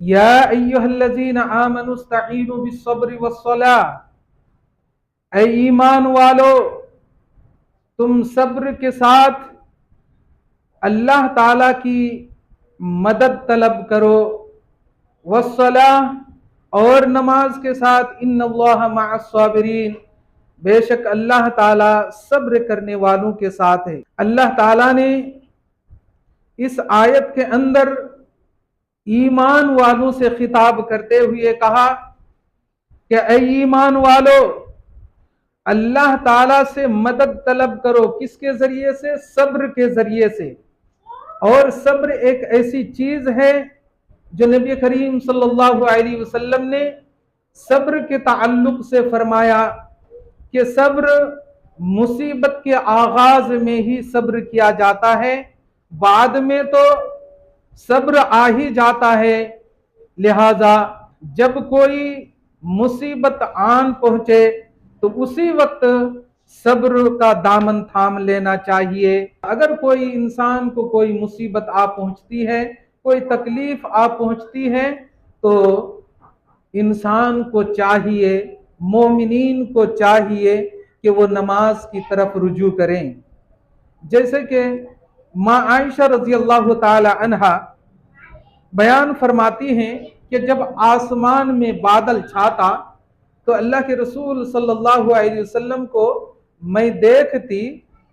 या अय्युहल्लज़ीना आमनुस्तईनु बिस्सब्रि वस्सलाह, ऐ ईमान वालो तुम सब्र के साथ अल्लाह ताला की मदद तलब करो, वस्सलाह और नमाज के साथ इन्नल्लाह मअस्साबिरीन, बेशक अल्लाह ताला सब्र करने वालों के साथ है। अल्लाह ताला ने इस आयत के अंदर ईमान वालों से खिताब करते हुए कहा कि ऐ ईमान वालो अल्लाह ताला से मदद तलब करो। किसके जरिए से? सब्र के जरिए से। और सब्र एक ऐसी चीज है जो नबी करीम सल्लल्लाहु अलैहि वसल्लम ने सब्र के ताल्लुक से फरमाया कि सब्र मुसीबत के आगाज में ही सब्र किया जाता है, बाद में तो सब्र आ ही जाता है। लिहाजा जब कोई मुसीबत आन पहुंचे तो उसी वक्त सब्र का दामन थाम लेना चाहिए। अगर कोई इंसान को कोई मुसीबत आ पहुंचती है, कोई तकलीफ आ पहुंचती है, तो इंसान को चाहिए, मोमिनीन को चाहिए कि वो नमाज की तरफ रुजू करें। जैसे कि माँ आयशा रजी अल्लाह ताला अन्हा बयान फरमाती हैं कि जब आसमान में बादल छाता तो अल्लाह के रसूल सल्लल्लाहु अलैहि वसल्लम को मैं देखती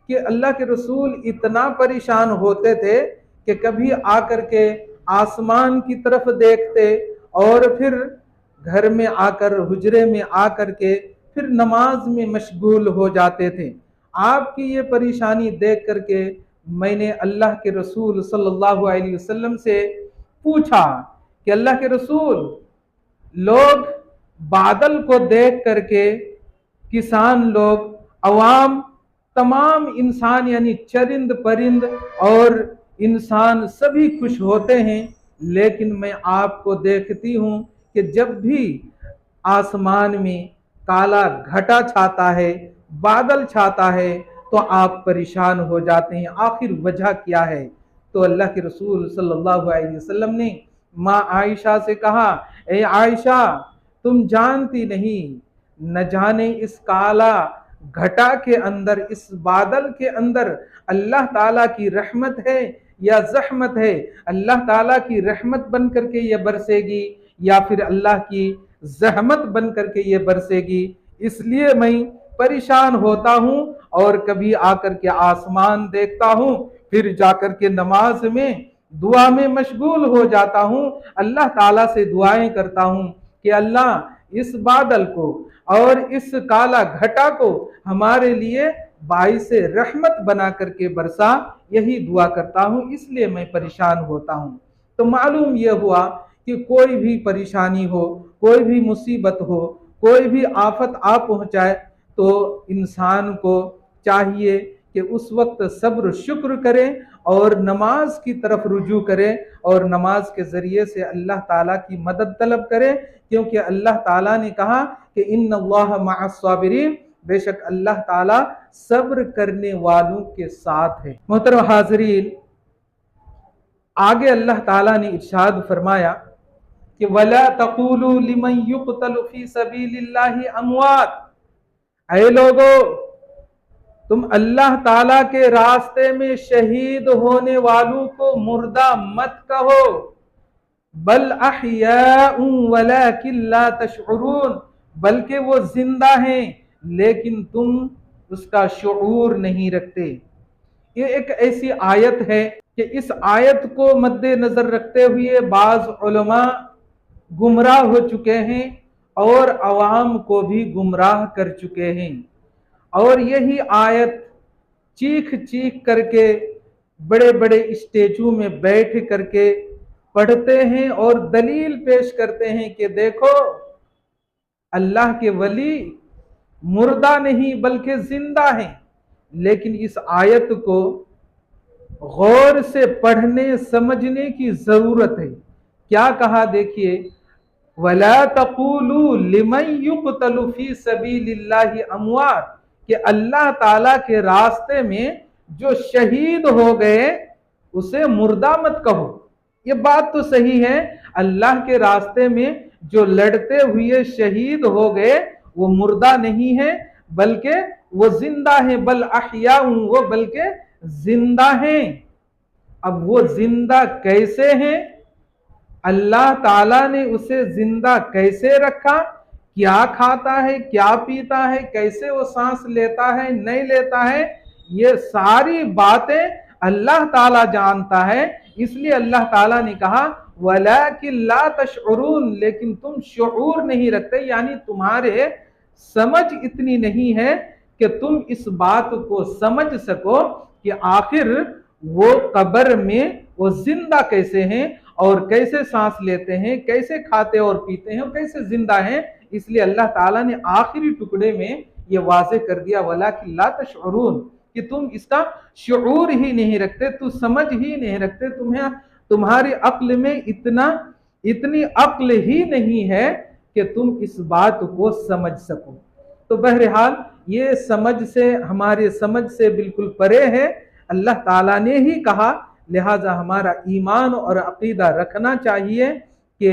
कि अल्लाह के रसूल इतना परेशान होते थे कि कभी आकर के आसमान की तरफ देखते और फिर घर में आकर, हुजरे में आकर के फिर नमाज में मशगूल हो जाते थे। आपकी ये परेशानी देख करके मैंने अल्लाह के रसूल सल्लल्लाहु अलैहि वसल्लम से पूछा कि अल्लाह के रसूल, लोग बादल को देख करके किसान लोग, अवाम, तमाम इंसान यानी चरिंद परिंद और इंसान सभी खुश होते हैं, लेकिन मैं आपको देखती हूं कि जब भी आसमान में काला घटा छाता है, बादल छाता है, तो आप परेशान हो जाते हैं। आखिर वजह क्या है? तो अल्लाह के रसूल सल्लल्लाहु अलैहि वसल्लम ने माँ आयशा से कहा, ए आयशा, तुम जानती नहीं, न जाने इस काला घटा के अंदर, इस बादल के अंदर अल्लाह ताला की रहमत है या जहमत है। अल्लाह ताला की रहमत बन करके ये बरसेगी या फिर अल्लाह की जहमत बन करके ये बरसेगी। इसलिए मैं परेशान होता हूँ और कभी आकर के आसमान देखता हूँ, फिर जाकर के नमाज में दुआ में मशगूल हो जाता हूँ, अल्लाह ताला से दुआएं करता हूँ कि अल्लाह इस बादल को और इस काला घटा को हमारे लिए बाइस रहमत बना करके बरसा। यही दुआ करता हूँ, इसलिए मैं परेशान होता हूँ। तो मालूम यह हुआ कि कोई भी परेशानी हो, कोई भी मुसीबत हो, कोई भी आफत आ पहुंचाए, तो इंसान को चाहिए कि उस वक्त सब्र शुक्र करें और नमाज की तरफ रुजू करें और नमाज के जरिए से अल्लाह ताला की मदद तलब करें, क्योंकि अल्लाह ताला ने कहा कि इन्नल्लाह मअस्साबिरीन, बेशक अल्लाह ताला सब्र करने वालों के साथ है। मोहतरम हाजरीन, आगे अल्लाह ताला ने इरशाद फरमाया कि वला तक़ूलू लिमन युक़तलु फ़ी सबीलिल्लाहि अमवात, ऐ लोगो, तुम अल्लाह ताला के रास्ते में शहीद होने वालों को मुर्दा मत कहो, बल अहयाउन वलाकिन ला तशउरून, बल्कि वो जिंदा हैं लेकिन तुम उसका शऊर नहीं रखते। ये एक ऐसी आयत है कि इस आयत को मद्देनजर रखते हुए बाज उलमा गुमराह हो चुके हैं और अवाम को भी गुमराह कर चुके हैं। और यही आयत चीख चीख करके बड़े बड़े स्टेजों में बैठ करके पढ़ते हैं और दलील पेश करते हैं कि देखो, अल्लाह के वली मुर्दा नहीं बल्कि जिंदा हैं। लेकिन इस आयत को गौर से पढ़ने समझने की जरूरत है। क्या कहा देखिए, वला तक़ूलू लिमन युक़तलु फ़ी सबीलिल्लाहि अमवात, कि अल्लाह ताला के रास्ते में जो शहीद हो गए उसे मुर्दा मत कहो। ये बात तो सही है, अल्लाह के रास्ते में जो लड़ते हुए शहीद हो गए वो मुर्दा नहीं है बल्कि वो जिंदा है, बल अहया, वो बल्कि जिंदा हैं। अब वो जिंदा कैसे हैं? अल्लाह ताला ने उसे जिंदा कैसे रखा, क्या खाता है, क्या पीता है, कैसे वो सांस लेता है, नहीं लेता है, ये सारी बातें अल्लाह ताला जानता है। इसलिए अल्लाह ताला ने कहा वलाकिन ला तशउरून, लेकिन तुम शऊर नहीं रखते, यानी तुम्हारे समझ इतनी नहीं है कि तुम इस बात को समझ सको कि आखिर वो कब्र में वो जिंदा कैसे हैं और कैसे सांस लेते हैं, कैसे खाते और पीते हैं और कैसे जिंदा हैं। इसलिए अल्लाह ताला ने आखिरी टुकड़े में ये वाज़े कर दिया वलाकिन ला तशउरून, कि तुम इसका शऊर ही नहीं रखते, तू समझ ही नहीं रखते, तुम्हारी अक्ल में इतनी अक्ल ही नहीं है कि तुम इस बात को समझ सको। तो बहरहाल ये समझ से, हमारे समझ से बिल्कुल परे है। अल्लाह ताला ने ही कहा, लिहाजा हमारा ईमान और अकीदा रखना चाहिए कि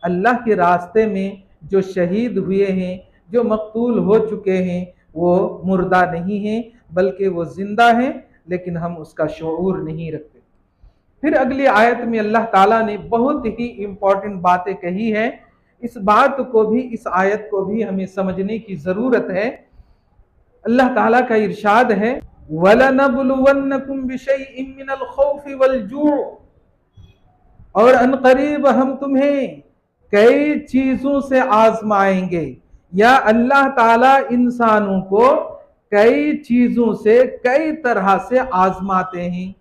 अल्लाह के रास्ते में जो शहीद हुए हैं, जो मकतूल हो चुके हैं, वो मुर्दा नहीं हैं बल्कि वो जिंदा हैं, लेकिन हम उसका शऊर नहीं रखते। फिर अगली आयत में अल्लाह ताला ने बहुत ही इंपॉर्टेंट बातें कही है। इस बात को भी, इस आयत को भी हमें समझने की जरूरत है। अल्लाह ताला का इरशाद है वलनबलुवन्नकुम बिशैइन मिनल खौफि वल जू, और अनकरीब हम तुम्हें कई चीजों से आजमाएंगे, या अल्लाह ताला इंसानों को कई चीजों से, कई तरह से आजमाते हैं।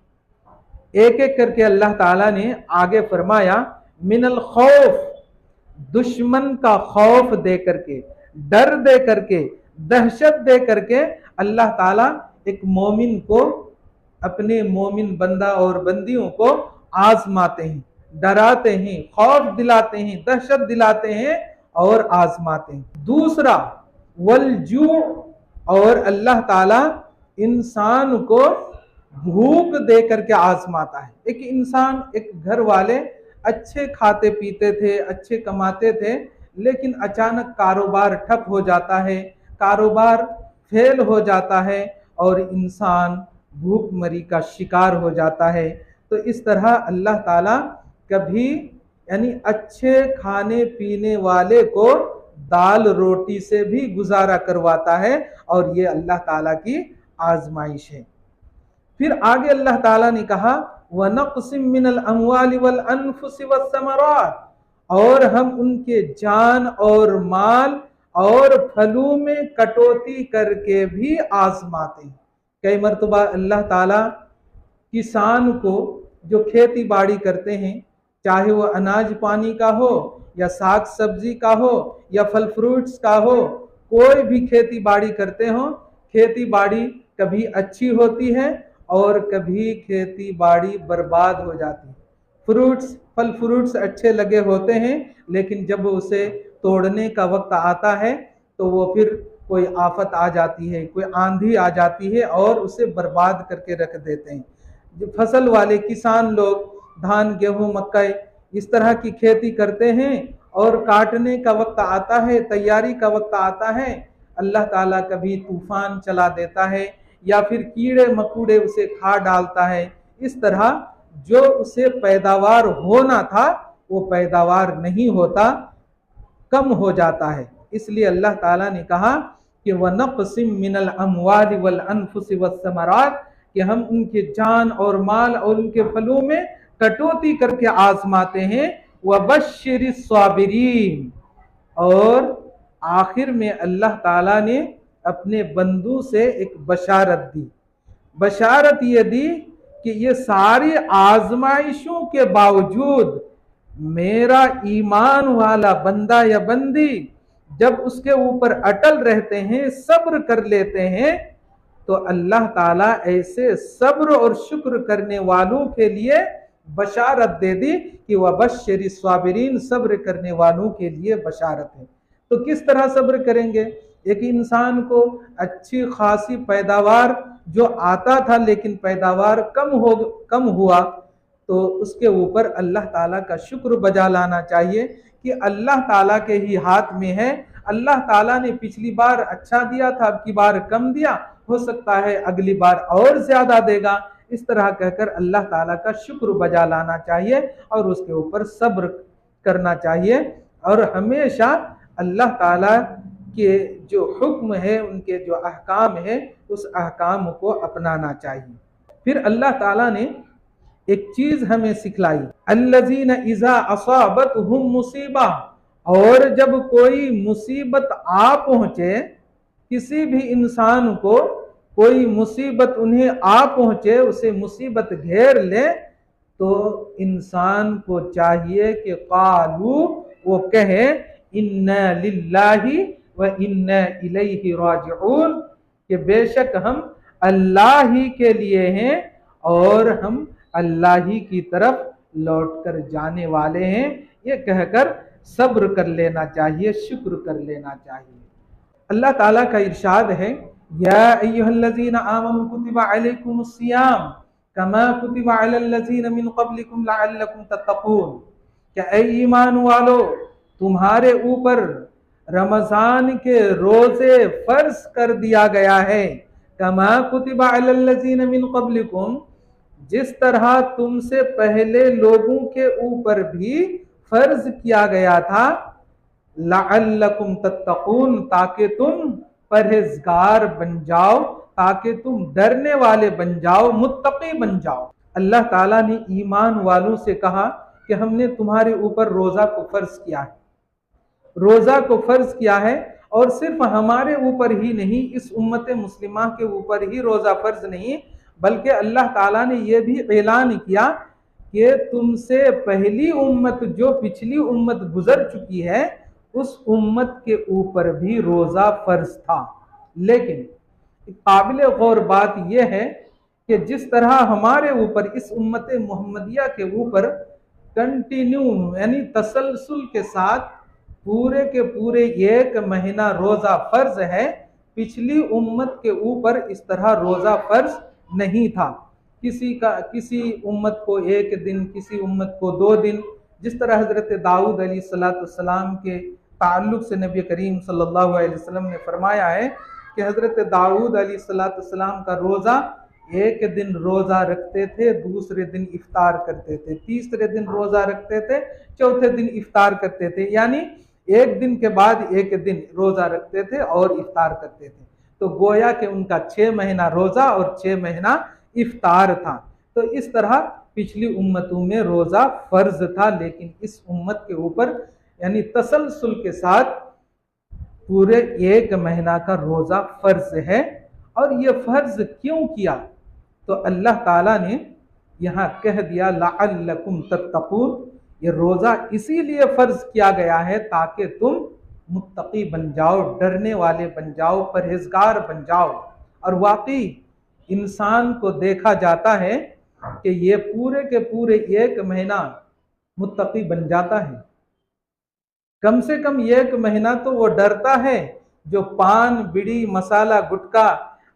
एक एक करके अल्लाह ताला ने आगे फरमाया मिनल खौफ, दुश्मन का खौफ दे करके, डर दे करके, दहशत दे करके अल्लाह ताला एक मोमिन को, अपने मोमिन बंदा और बंदियों को आजमाते हैं, डराते हैं, खौफ दिलाते हैं, दहशत दिलाते हैं और आजमाते हैं। दूसरा वलजू, और अल्लाह ताला इंसान को भूख दे करके आजमाता है। एक इंसान, एक घर वाले अच्छे खाते पीते थे, अच्छे कमाते थे, लेकिन अचानक कारोबार ठप हो जाता है, कारोबार फेल हो जाता है और इंसान भूखमरी का शिकार हो जाता है। तो इस तरह अल्लाह ताला कभी, यानी अच्छे खाने पीने वाले को दाल रोटी से भी गुजारा करवाता है, और ये अल्लाह ताला की आजमाइश है। फिर आगे अल्लाह ताला ने कहा वनक़सिम मिनल अम्वालि वल अनफुसि वस्समरात, और हम उनके जान और माल और फलों में कटौती करके भी आजमाते हैं। कई मरतबा अल्लाह ताला किसान को, जो खेती बाड़ी करते हैं, चाहे वो अनाज पानी का हो या साग सब्जी का हो या फल फ्रूट्स का हो, कोई भी खेती बाड़ी करते हो, खेती बाड़ी कभी अच्छी होती है और कभी खेती बाड़ी बर्बाद हो जाती है। फल फ्रूट्स अच्छे लगे होते हैं, लेकिन जब उसे तोड़ने का वक्त आता है तो वो फिर कोई आफत आ जाती है, कोई आंधी आ जाती है और उसे बर्बाद करके रख देते हैं। जो फसल वाले किसान लोग धान, गेहूं, मकई इस तरह की खेती करते हैं और काटने का वक्त आता है, तैयारी का वक्त आता है, अल्लाह ताला कभी तूफान चला देता है या फिर कीड़े मकोड़े उसे खा डालता है। इस तरह जो उसे पैदावार होना था वो पैदावार नहीं होता, कम हो जाता है। इसलिए अल्लाह ताला ने कहा कि वनक़सिम मिनल अम्वालि वल अनफुसि वस्समरात, कि हम उनके जान और माल और उनके फलों में कटौती करके आजमाते हैं। वबश्शिरिस साबिरीन, और आखिर में अल्लाह ताला ने अपने बंदू से एक बशारत दी। बशारत ये दी कि ये सारी आजमाइशों के बावजूद मेरा ईमान वाला बंदा या बंदी जब उसके ऊपर अटल रहते हैं, सब्र कर लेते हैं, तो अल्लाह ताला ऐसे सब्र और शुक्र करने वालों के लिए बशारत दे दी कि वबश्शिरिस साबिरीन, सब्र करने वालों के लिए बशारत है। तो किस तरह सब्र करेंगे? एक इंसान को अच्छी खासी पैदावार जो आता था, लेकिन पैदावार कम हुआ, तो उसके ऊपर अल्लाह ताला का शुक्र बजा लाना चाहिए कि अल्लाह ताला के ही हाथ में है। अल्लाह ताला ने पिछली बार अच्छा दिया था, अब की बार कम दिया, हो सकता है अगली बार और ज्यादा देगा। इस तरह कहकर अल्लाह ताला का शुक्र बजा लाना चाहिए और उसके ऊपर सब्र करना चाहिए और हमेशा अल्लाह ताला के जो हुक्म है, उनके जो अहकाम है, उस अहकाम को अपनाना चाहिए। फिर अल्लाह ताला ने एक चीज हमें सिखलाई, अल्लज़ीना इज़ा असाबतहुम मुसीबा, और जब कोई मुसीबत आ पहुंचे, किसी भी इंसान को कोई मुसीबत उन्हें आ पहुंचे, उसे मुसीबत घेर ले, तो इंसान को चाहिए कि कालू, वो कहे इन्ना लिल्लाहि व इन्ना इलैहि राजिऊन, कि बेशक हम अल्लाह ही के लिए हैं और हम अल्लाह ही की तरफ लौटकर जाने वाले हैं। ये कहकर सब्र कर लेना चाहिए, शुक्र कर लेना चाहिए। अल्लाह ताला का इरशाद है, या अय्युहल्लज़ीना आमनू कुतिबा अलैकुमुस्सियाम कमा कुतिबा अलल्लज़ीना मिन क़ब्लिकुम लअल्लकुम तत्तक़ून, क्या ऐ ईमान वालो, तुम्हारे ऊपर रमजान के रोजे फर्ज कर दिया गया है, कमा कुतिबा अलल्लज़ीना मिन क़ब्लिकुम, जिस तरह तुमसे पहले लोगों के ऊपर भी फर्ज किया गया था, लअल्लकुम तत्तक़ून, ताकि तुम परहेजगार बन जाओ, ताकि तुम डरने वाले बन जाओ, मुत्तकी बन जाओ। अल्लाह ताला ने ईमान वालों से कहा कि हमने तुम्हारे ऊपर रोजा को फर्ज किया है, रोजा को फर्ज किया है, और सिर्फ हमारे ऊपर ही नहीं, इस उम्मत मुस्लिमा के ऊपर ही रोजा फर्ज नहीं, बल्कि अल्लाह ताला ने यह भी ऐलान किया कि तुमसे पहली उम्मत, जो पिछली उम्मत गुजर चुकी है, उस उम्मत के ऊपर भी रोजा फर्ज था। लेकिन काबिल गौर बात यह है कि जिस तरह हमारे ऊपर, इस उम्मत मोहम्मदिया के ऊपर कंटिन्यू यानी तसलसल के साथ पूरे के पूरे एक महीना रोजा फर्ज है, पिछली उम्मत के ऊपर इस तरह रोजा फर्ज नहीं था। किसी उम्मत को एक दिन, किसी उम्मत को 2 दिन, जिस तरह हजरत दाऊद अलैहिस्सलाम के ताल्लुक से नबी करीम सल्लल्लाहु अलैहि वसल्लम ने फरमाया है कि हजरत दाऊद अलैहिस्सलाम का रोजा, एक दिन रोजा रखते थे, दूसरे दिन इफ्तार करते थे, तीसरे दिन रोजा रखते थे, चौथे दिन इफ्तार करते थे, यानी एक दिन के बाद एक दिन रोजा रखते थे और इफ्तार करते थे। तो गोया कि उनका 6 महीना रोजा और 6 महीना इफ्तार था। तो इस तरह पिछली उम्मतों में रोजा फर्ज था, लेकिन इस उम्मत के ऊपर यानी तसलसल के साथ पूरे 1 महीना का रोजा फर्ज है। और ये फर्ज क्यों किया, तो अल्लाह ताला ने यहाँ कह दिया लअल्लकुम तत्तक़ून, ये रोजा इसीलिए फर्ज किया गया है ताकि तुम मुत्तकी बन जाओ, डरने वाले बन जाओ, परहेजगार बन जाओ। और वाकई इंसान को देखा जाता है कि ये पूरे के पूरे 1 महीना मुत्तकी बन जाता है। कम से कम 1 महीना तो वो डरता है। जो पान, बीड़ी, मसाला, गुटखा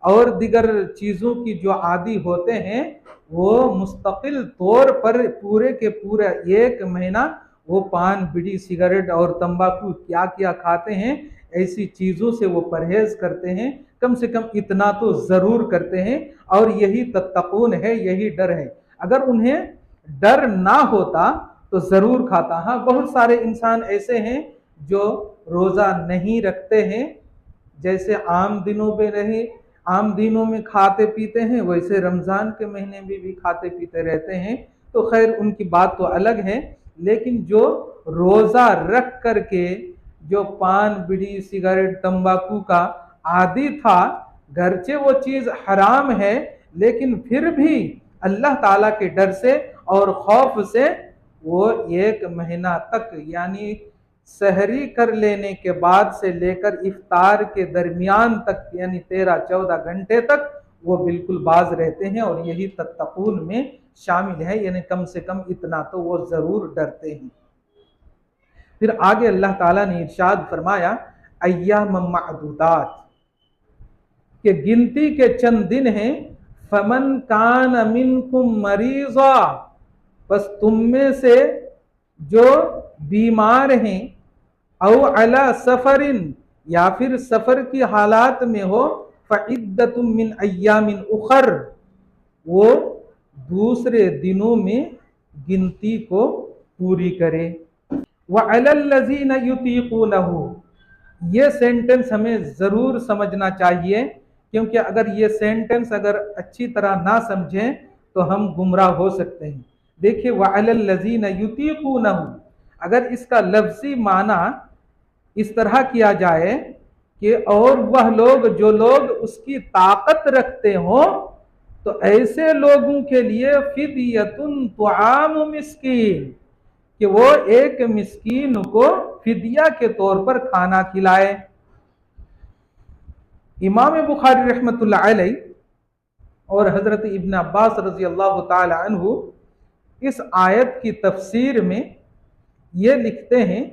और दिगर चीज़ों की जो आदी होते हैं, वो मुस्तकिल तौर पर पूरे के पूरे 1 महीना वो पान, बीड़ी, सिगरेट और तंबाकू क्या क्या खाते हैं, ऐसी चीज़ों से वो परहेज करते हैं। कम से कम इतना तो ज़रूर करते हैं, और यही तत्तक़ून है, यही डर है। अगर उन्हें डर ना होता तो ज़रूर खाता। हाँ, बहुत सारे इंसान ऐसे हैं जो रोज़ा नहीं रखते हैं, जैसे आम दिनों में रहे, आम दिनों में खाते पीते हैं, वैसे रमज़ान के महीने में भी खाते पीते रहते हैं। तो खैर उनकी बात तो अलग है, लेकिन जो रोज़ा रख करके जो पान, बीड़ी, सिगरेट, तंबाकू का आदी था, गरचे वो चीज़ हराम है, लेकिन फिर भी अल्लाह ताला के डर से और खौफ से वो 1 महीना तक, यानी सहरी कर लेने के बाद से लेकर इफ्तार के दरमियान तक, यानी 13-14 घंटे तक वो बिल्कुल बाज रहते हैं, और यही तत्तक़ून में शामिल है, यानी कम से कम इतना तो वो ज़रूर डरते हैं। फिर आगे अल्लाह ताला ने इरशाद फरमाया अय्यामम मअदूदात, के गिनती के चंद दिन हैं। फमन कान मिनकुम मरीज़ा बस तुम में से जो बीमार हैं, औ अला सफरिन, या फिर सफर की हालात में हो, फ़इद्दतुम मिन अय्यामिन उखर, वो दूसरे दिनों में गिनती को पूरी करे। व अलल्लज़ीना युतीक़ूनहु, ये सेंटेंस हमें ज़रूर समझना चाहिए, क्योंकि अगर ये सेंटेंस अगर अच्छी तरह ना समझें तो हम गुमराह हो सकते हैं। देखिए, व अलल्लज़ीना युतीक़ूनहु, अगर इसका लफ्ज़ी माना इस तरह किया जाए कि और वह लोग जो लोग उसकी ताकत रखते हो, तो ऐसे लोगों के लिए फिदियतुन तुआम मिस्कीन, कि वो एक मिस्कीन को फिदिया के तौर पर खाना खिलाए। इमाम बुखारी रहमतुल्लाह अलैह और हजरत इब्न अब्बास रजी अल्लाह ताला अन्हु इस आयत की तफसीर में ये लिखते हैं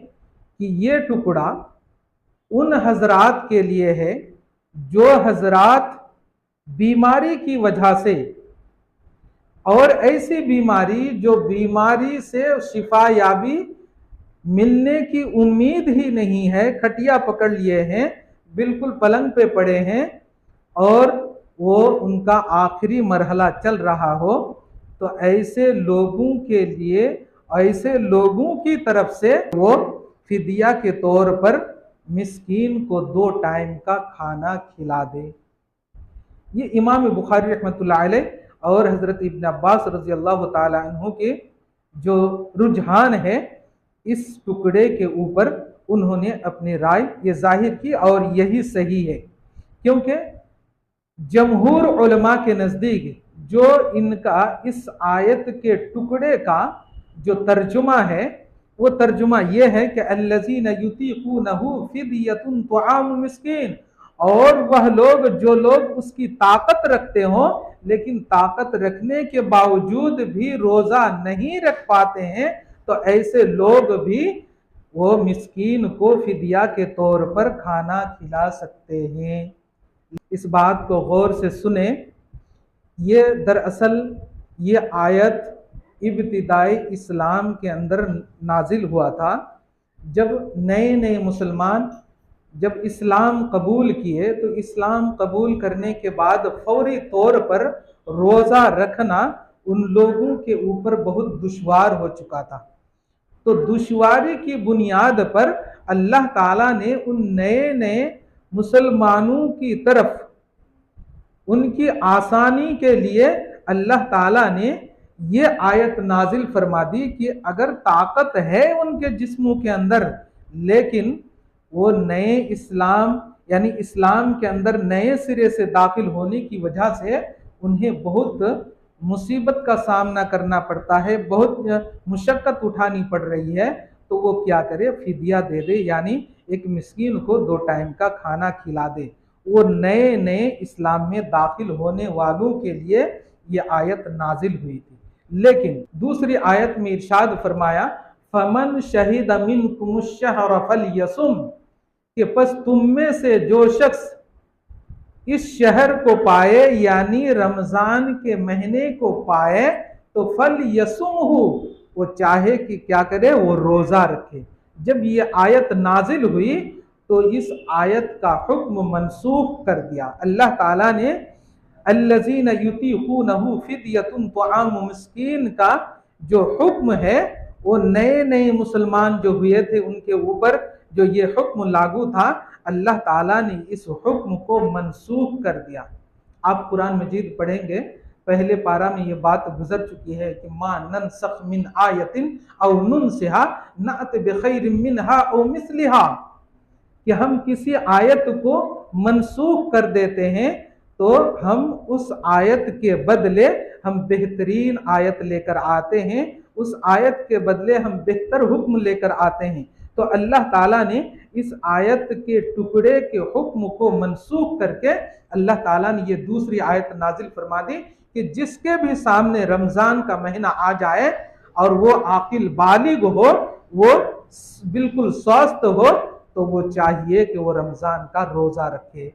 कि ये टुकड़ा उन हजरात के लिए है जो हजरात बीमारी की वजह से, और ऐसी बीमारी जो बीमारी से शिफा याबी मिलने की उम्मीद ही नहीं है, खटिया पकड़ लिए हैं, बिल्कुल पलंग पे पड़े हैं और वो उनका आखिरी मरहला चल रहा हो, तो ऐसे लोगों के लिए, ऐसे लोगों की तरफ से वो फिदिया के तौर पर मिस्कीन को 2 टाइम का खाना खिला दे। ये इमाम बुखारी रहमतुल्लाह अलैह और हजरत इब्न अब्बास रजी अल्लाह ताला अन्हु के जो रुझान है इस टुकड़े के ऊपर, उन्होंने अपनी राय ये जाहिर की और यही सही है, क्योंकि जमहूर उलमा के नज़दीक जो इनका इस आयत के टुकड़े का जो तर्जुमा है, वो तर्जुमा ये है कि अल्लज़ीना युतीक़ूनहु फिदियतुन तुआम मिस्कीन, और वह लोग जो लोग उसकी ताकत रखते हो लेकिन ताकत रखने के बावजूद भी रोज़ा नहीं रख पाते हैं, तो ऐसे लोग भी वो मिस्कीन को फिदिया के तौर पर खाना खिला सकते हैं। इस बात को गौर से सुने, ये दरअसल ये आयत इब्तिदाई इस्लाम के अंदर नाजिल हुआ था। जब नए नए मुसलमान जब इस्लाम कबूल किए, तो इस्लाम कबूल करने के बाद फौरी तौर पर रोज़ा रखना उन लोगों के ऊपर बहुत दुश्वार हो चुका था। तो दुश्वारी की बुनियाद पर अल्लाह ताला ने उन नए नए मुसलमानों की तरफ उनकी आसानी के लिए अल्लाह ताला ने ये आयत नाजिल फरमा दी कि अगर ताकत है उनके जिस्मों के अंदर, लेकिन वो नए इस्लाम यानी इस्लाम के अंदर नए सिरे से दाखिल होने की वजह से उन्हें बहुत मुसीबत का सामना करना पड़ता है, बहुत मुशक्कत उठानी पड़ रही है, तो वो क्या करे, फिदिया दे दे, यानी एक मिस्कीन को 2 टाइम का खाना खिला दे। वो नए नए इस्लाम में दाखिल होने वालों के लिए ये आयत नाजिल हुई थी। लेकिन दूसरी आयत में इरशाद फरमाया, फमन शहीद मिनकुमुश शहर फलयसुम, कि बस तुम में से जो शख्स इस शहर को पाए यानी रमजान के महीने को पाए, तो फलयसुमहु, वो चाहे कि क्या करे, वो रोजा रखे। जब ये आयत नाजिल हुई तो इस आयत का हुक्म मनसूख कर दिया। अल्लाह ताला ने अल्लज़ीना युतीक़ूनहु फिदियतुन तुआम मिस्कीन का जो हुक्म है, वो नए नए मुसलमान जो हुए थे उनके ऊपर जो ये हुक्म लागू था, अल्लाह ताला ने इस हुक्म को मनसूख कर दिया। आप कुरान मजीद पढ़ेंगे, पहले पारा में ये बात गुजर चुकी है कि मा ननसख मिन आयतिन औ नुनसिहा नअति बिखैरिम मिनहा औ मिस्लिहा, कि हम किसी आयत को मनसूख कर देते हैं तो हम उस आयत के बदले हम बेहतरीन आयत लेकर आते हैं, उस आयत के बदले हम बेहतर हुक्म लेकर आते हैं। तो अल्लाह ताला ने इस आयत के टुकड़े के हुक्म को मनसूख करके अल्लाह ताला ने ये दूसरी आयत नाजिल फरमा दी कि जिसके भी सामने रमज़ान का महीना आ जाए और वो आकिल बालिग हो, वो बिल्कुल स्वस्थ हो, तो वो चाहिए कि वो रमज़ान का रोज़ा रखे।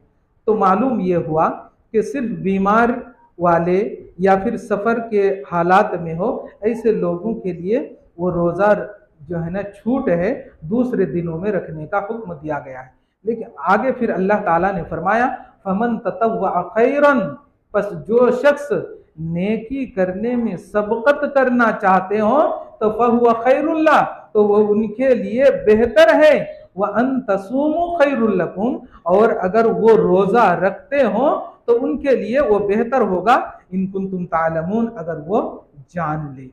तो मालूम ये हुआ कि सिर्फ बीमार वाले या फिर सफ़र के हालात में हो, ऐसे लोगों के लिए वो रोज़ा जो है ना छूट है, दूसरे दिनों में रखने का हुक्म दिया गया है। लेकिन आगे फिर अल्लाह ताला ने फरमाया फमन ततव्वा खैरन, बस जो शख्स नेकी करने में सबकत करना चाहते हो तो फहुवा खैरुल्लाह, तो वो उनके लिए बेहतर है। वह अन तसूमु खैरुल लकुम, और अगर वो रोज़ा रखते हो तो उनके लिए वो बेहतर होगा। इन कुंतुम तालमून, अगर वो जान ले।